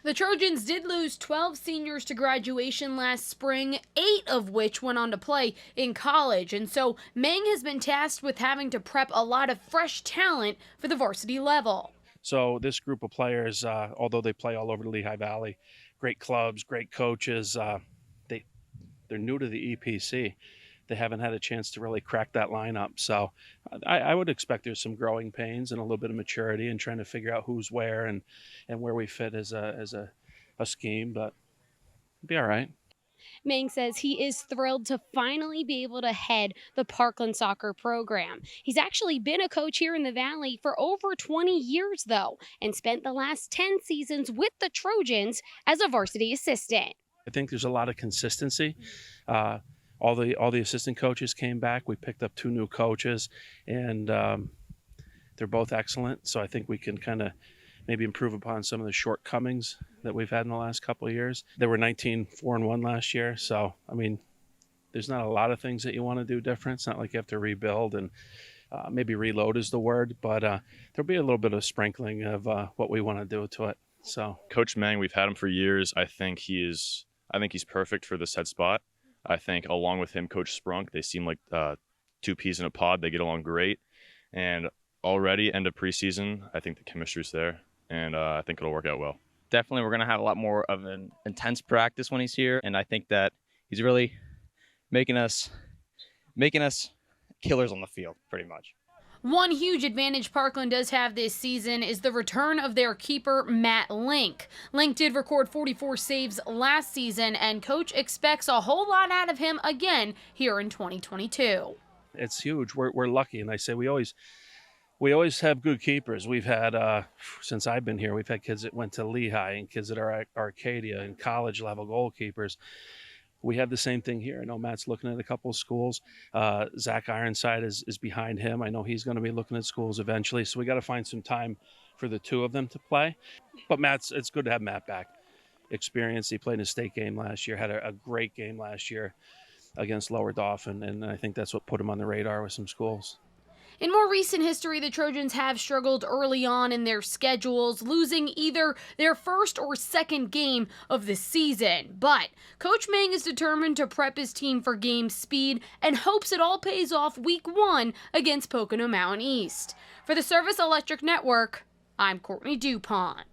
The Trojans did lose 12 seniors to graduation last spring, 8 of which went on to play in college. And so Meng has been tasked with having to prep a lot of fresh talent for the varsity level. So this group of players, although they play all over the Lehigh Valley, great clubs, great coaches, they're new to the EPC. They haven't had a chance to really crack that lineup. So I would expect there's some growing pains and a little bit of maturity and trying to figure out who's where and where we fit as a scheme, but it'll be all right. Meng says he is thrilled to finally be able to head the Parkland soccer program. He's actually been a coach here in the Valley for over 20 years, though, and spent the last 10 seasons with the Trojans as a varsity assistant. I think there's a lot of consistency. All the assistant coaches came back. We picked up 2 new coaches, and they're both excellent. So I think we can kind of maybe improve upon some of the shortcomings that we've had in the last couple of years. They were 19-4-1 last year. So, I mean, there's not a lot of things that you want to do different. It's not like you have to rebuild and maybe reload is the word, but there'll be a little bit of sprinkling of what we want to do to it. So, Coach Meng, we've had him for years. I think he's perfect for this head spot. I think along with him, Coach Sprunk, they seem like 2 peas in a pod. They get along great. And already, end of preseason, I think the chemistry's there, and I think it'll work out well. Definitely, we're going to have a lot more of an intense practice when he's here, and I think that he's really making us killers on the field, pretty much. One huge advantage Parkland does have this season is the return of their keeper, Matt Link. Link did record 44 saves last season, and Coach expects a whole lot out of him again here in 2022. It's huge. We're lucky, and I say we always have good keepers. We've had, since I've been here, we've had kids that went to Lehigh and kids that are at Arcadia and college-level goalkeepers. We have the same thing here. I know Matt's looking at a couple of schools. Zach Ironside is behind him. I know he's going to be looking at schools eventually. So we got to find some time for the 2 of them to play. But it's good to have Matt back. Experience. He played in a state game last year, had a great game last year against Lower Dauphin. And I think that's what put him on the radar with some schools. In more recent history, the Trojans have struggled early on in their schedules, losing either their first or second game of the season. But Coach Meng is determined to prep his team for game speed and hopes it all pays off week 1 against Pocono Mountain East. For the Service Electric Network, I'm Courtney DuPont.